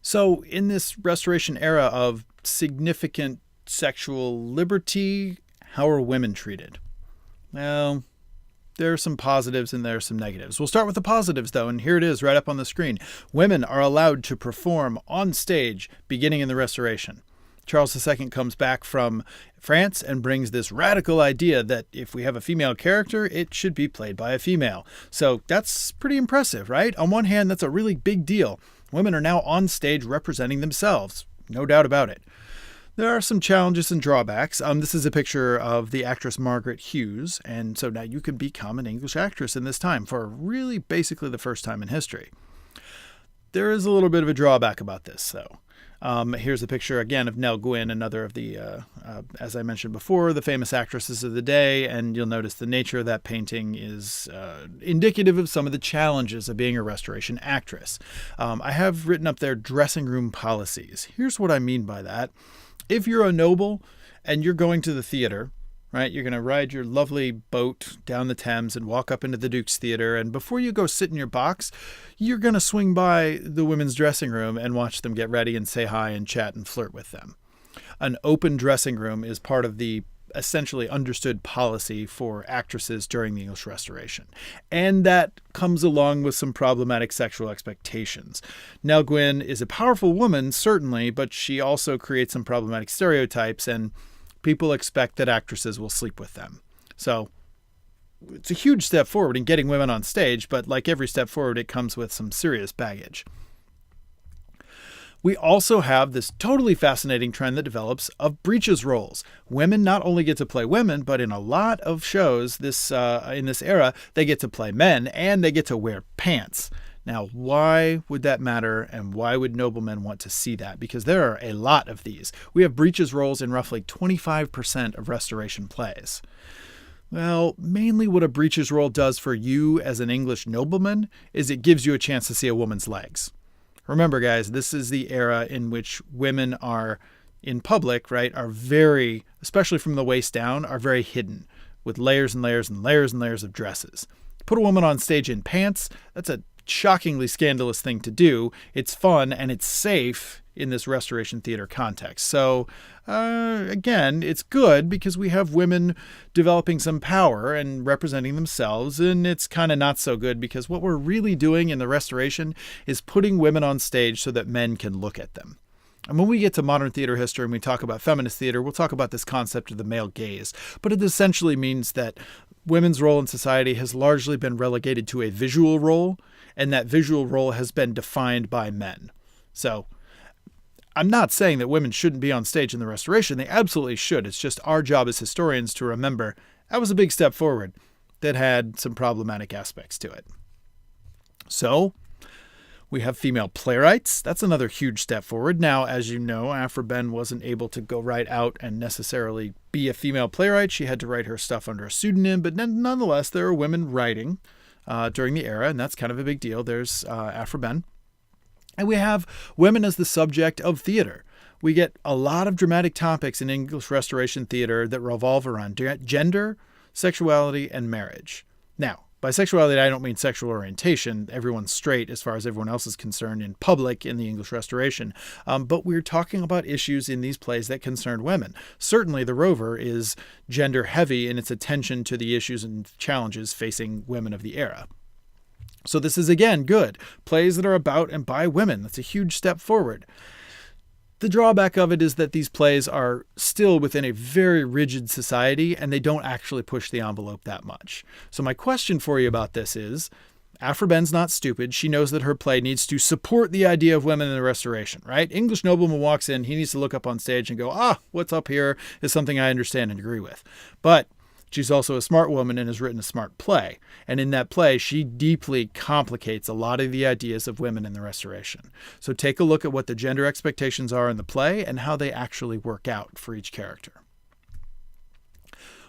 So, in this Restoration era of significant sexual liberty, how are women treated? Well, there are some positives and there are some negatives. We'll start with the positives, though, and here it is right up on the screen. Women are allowed to perform on stage beginning in the Restoration. Charles II comes back from France and brings this radical idea that if we have a female character, it should be played by a female. So that's pretty impressive, right? On one hand, that's a really big deal. Women are now on stage representing themselves. No doubt about it. There are some challenges and drawbacks. This is a picture of the actress Margaret Hughes, and so now you can become an English actress in this time for really basically the first time in history. There is a little bit of a drawback about this, though. Here's a picture again of Nell Gwyn, another of the, as I mentioned before, the famous actresses of the day, and you'll notice the nature of that painting is indicative of some of the challenges of being a Restoration actress. I have written up there dressing room policies. Here's what I mean by that. If you're a noble and you're going to the theater, right, you're going to ride your lovely boat down the Thames and walk up into the Duke's Theater, and before you go sit in your box, you're going to swing by the women's dressing room and watch them get ready and say hi and chat and flirt with them. An open dressing room is part of the essentially understood policy for actresses during the English Restoration. And that comes along with some problematic sexual expectations. Nell Gwyn is a powerful woman, certainly, but she also creates some problematic stereotypes, and people expect that actresses will sleep with them. So it's a huge step forward in getting women on stage, but like every step forward, it comes with some serious baggage. We also have this totally fascinating trend that develops of breeches roles. Women not only get to play women, but in a lot of shows in this era, they get to play men and they get to wear pants. Now, why would that matter, and why would noblemen want to see that? Because there are a lot of these. We have breeches roles in roughly 25% of Restoration plays. Well, mainly what a breeches role does for you as an English nobleman is it gives you a chance to see a woman's legs. Remember, guys, this is the era in which women are in public, right, are very, especially from the waist down, are very hidden with layers and layers and layers and layers of dresses. Put a woman on stage in pants, that's a shockingly scandalous thing to do. It's fun and it's safe in this Restoration theater context. So again, it's good because we have women developing some power and representing themselves, and it's kind of not so good because what we're really doing in the Restoration is putting women on stage so that men can look at them. And when we get to modern theater history and we talk about feminist theater, we'll talk about this concept of the male gaze. But it essentially means that women's role in society has largely been relegated to a visual role, and that visual role has been defined by men. So I'm not saying that women shouldn't be on stage in the Restoration. They absolutely should. It's just our job as historians to remember that was a big step forward that had some problematic aspects to it. So we have female playwrights. That's another huge step forward. Now, as you know, Aphra Behn wasn't able to go right out and necessarily be a female playwright. She had to write her stuff under a pseudonym, but nonetheless, there are women writing during the era, and that's kind of a big deal. There's Aphra Behn. And we have women as the subject of theater. We get a lot of dramatic topics in English Restoration theater that revolve around gender, sexuality, and marriage. Now, by sexuality, I don't mean sexual orientation. Everyone's straight as far as everyone else is concerned in public in the English Restoration. But we're talking about issues in these plays that concern women. Certainly, The Rover is gender heavy in its attention to the issues and challenges facing women of the era. So this is, again, good. Plays that are about and by women. That's a huge step forward. The drawback of it is that these plays are still within a very rigid society and they don't actually push the envelope that much. So my question for you about this is, Aphra Behn's not stupid. She knows that her play needs to support the idea of women in the Restoration, right? English nobleman walks in, he needs to look up on stage and go, what's up here is something I understand and agree with. But she's also a smart woman and has written a smart play. And in that play, she deeply complicates a lot of the ideas of women in the Restoration. So take a look at what the gender expectations are in the play and how they actually work out for each character.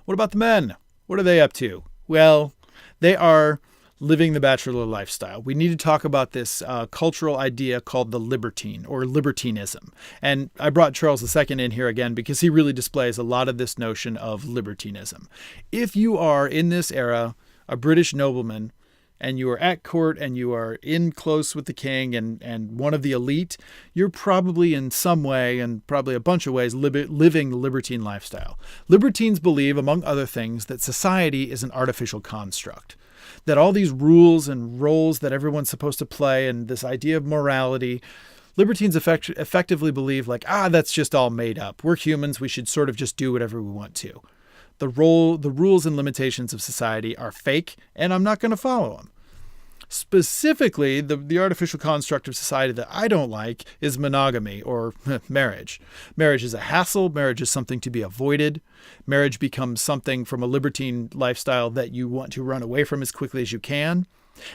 What about the men? What are they up to? Well, they are living the bachelor lifestyle. We need to talk about this cultural idea called the libertine or libertinism. And I brought Charles II in here again because he really displays a lot of this notion of libertinism. If you are in this era a British nobleman, and you are at court and you are in close with the king and one of the elite, you're probably in some way, and probably a bunch of ways, living the libertine lifestyle. Libertines believe, among other things, that society is an artificial construct, that all these rules and roles that everyone's supposed to play and this idea of morality, libertines effectively believe like, that's just all made up. We're humans. We should sort of just do whatever we want to. The rules and limitations of society are fake, and I'm not going to follow them. Specifically, the artificial construct of society that I don't like is monogamy, or marriage. Marriage is a hassle. Marriage is something to be avoided. Marriage becomes something from a libertine lifestyle that you want to run away from as quickly as you can.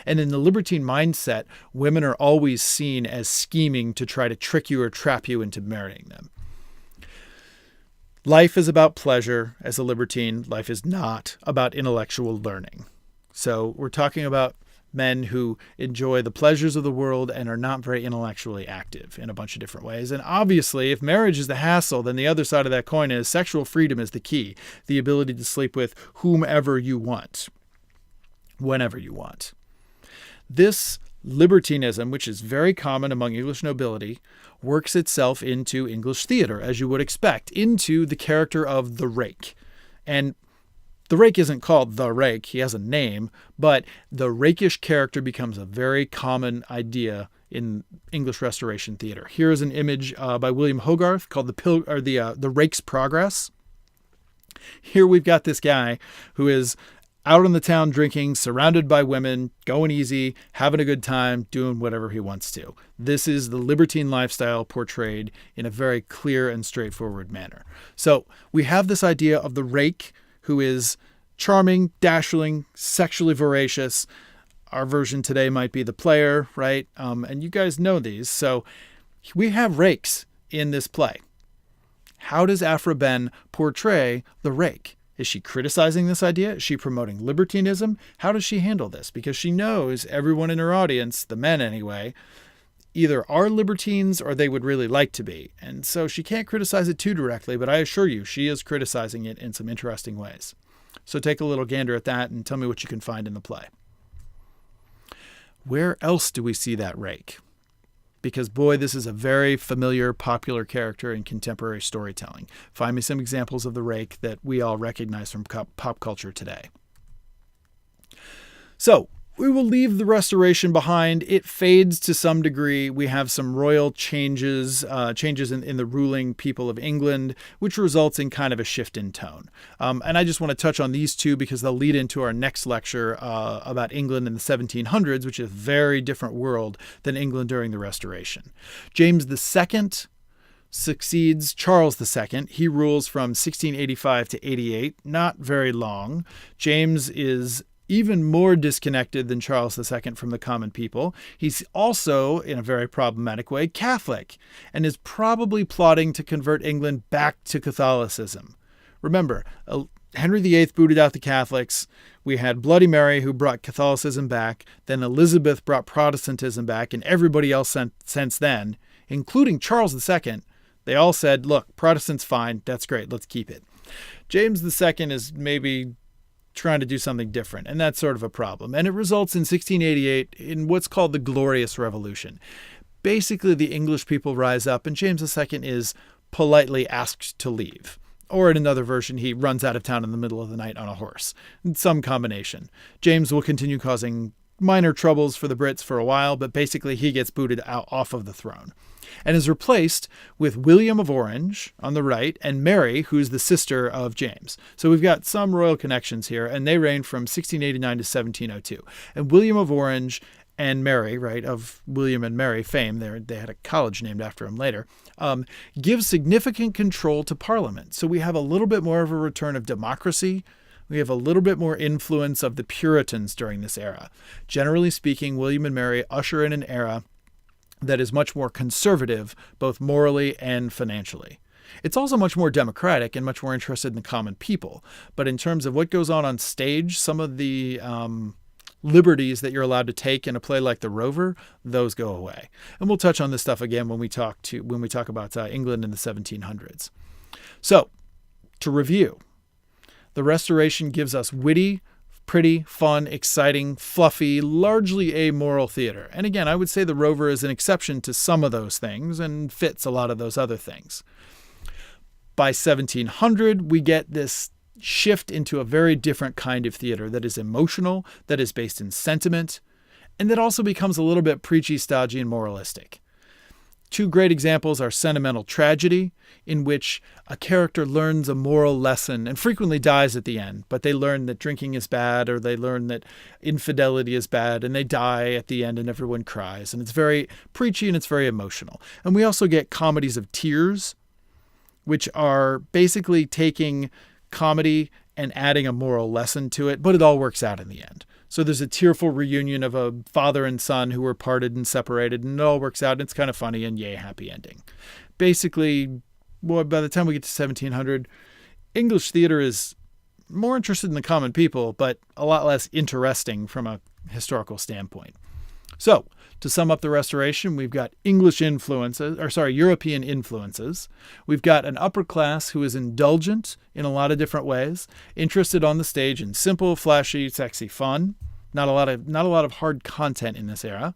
And in the libertine mindset, women are always seen as scheming to try to trick you or trap you into marrying them. Life is about pleasure as a libertine. Life is not about intellectual learning. So we're talking about men who enjoy the pleasures of the world and are not very intellectually active in a bunch of different ways. And obviously, if marriage is the hassle, then the other side of that coin is sexual freedom is the key. The ability to sleep with whomever you want, whenever you want. This libertinism, which is very common among English nobility, works itself into English theater, as you would expect, into the character of the rake. And the rake isn't called the rake, he has a name, but the rakish character becomes a very common idea in English Restoration theater. Here is an image by William Hogarth called the Rake's Progress. Here we've got this guy who is out in the town drinking, surrounded by women, going easy, having a good time, doing whatever he wants to. This is the libertine lifestyle portrayed in a very clear and straightforward manner. So we have this idea of the rake who is charming, dashing, sexually voracious. Our version today might be the player, right? And you guys know these. So we have rakes in this play. How does Aphra Behn portray the rake? Is she criticizing this idea? Is she promoting libertinism? How does she handle this? Because she knows everyone in her audience, the men anyway, either are libertines or they would really like to be. And so she can't criticize it too directly, but I assure you she is criticizing it in some interesting ways. So take a little gander at that and tell me what you can find in the play. Where else do we see that rake? Because, boy, this is a very familiar, popular character in contemporary storytelling. Find me some examples of the rake that we all recognize from pop culture today. So, we will leave the Restoration behind. It fades to some degree. We have some royal changes in the ruling people of England, which results in kind of a shift in tone. And I just want to touch on these two because they'll lead into our next lecture about England in the 1700s, which is a very different world than England during the Restoration. James II succeeds Charles II. He rules from 1685 to 88, not very long. James is even more disconnected than Charles II from the common people. He's also, in a very problematic way, Catholic, and is probably plotting to convert England back to Catholicism. Remember, Henry VIII booted out the Catholics. We had Bloody Mary, who brought Catholicism back. Then Elizabeth brought Protestantism back, and everybody else since then, including Charles II, they all said, look, Protestants fine, that's great, let's keep it. James II is maybe trying to do something different, and that's sort of a problem. And it results in 1688 in what's called the Glorious Revolution. Basically, the English people rise up, and James II is politely asked to leave. Or in another version, he runs out of town in the middle of the night on a horse. Some combination. James will continue causing minor troubles for the Brits for a while, but basically he gets booted out off of the throne and is replaced with William of Orange on the right and Mary, who's the sister of James. So we've got some royal connections here, and they reign from 1689 to 1702. And William of Orange and Mary, right, of William and Mary fame, they had a college named after him later, give significant control to Parliament. So we have a little bit more of a return of democracy. We have a little bit more influence of the Puritans during this era. Generally speaking, William and Mary usher in an era that is much more conservative, both morally and financially. It's also much more democratic and much more interested in the common people. But in terms of what goes on stage, some of the liberties that you're allowed to take in a play like The Rover, those go away. And we'll touch on this stuff again when we talk about England in the 1700s. So, to review, the Restoration gives us witty, pretty, fun, exciting, fluffy, largely amoral theater. And again, I would say The Rover is an exception to some of those things and fits a lot of those other things. By 1700, we get this shift into a very different kind of theater that is emotional, that is based in sentiment, and that also becomes a little bit preachy, stodgy, and moralistic. Two great examples are sentimental tragedy, in which a character learns a moral lesson and frequently dies at the end, but they learn that drinking is bad, or they learn that infidelity is bad, and they die at the end and everyone cries. And it's very preachy and it's very emotional. And we also get comedies of tears, which are basically taking comedy and adding a moral lesson to it, but it all works out in the end. So there's a tearful reunion of a father and son who were parted and separated, and it all works out, and it's kind of funny, and yay, happy ending. Basically, by the time we get to 1700, English theater is more interested in the common people, but a lot less interesting from a historical standpoint. So, to sum up the Restoration, we've got European influences. We've got an upper class who is indulgent in a lot of different ways, interested on the stage in simple, flashy, sexy fun. Not a lot of hard content in this era.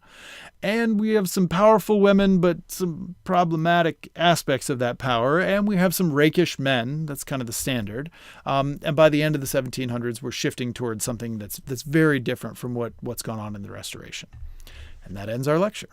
And we have some powerful women, but some problematic aspects of that power. And we have some rakish men. That's kind of the standard. And by the end of the 1700s, we're shifting towards something that's very different from what's gone on in the Restoration. And that ends our lecture.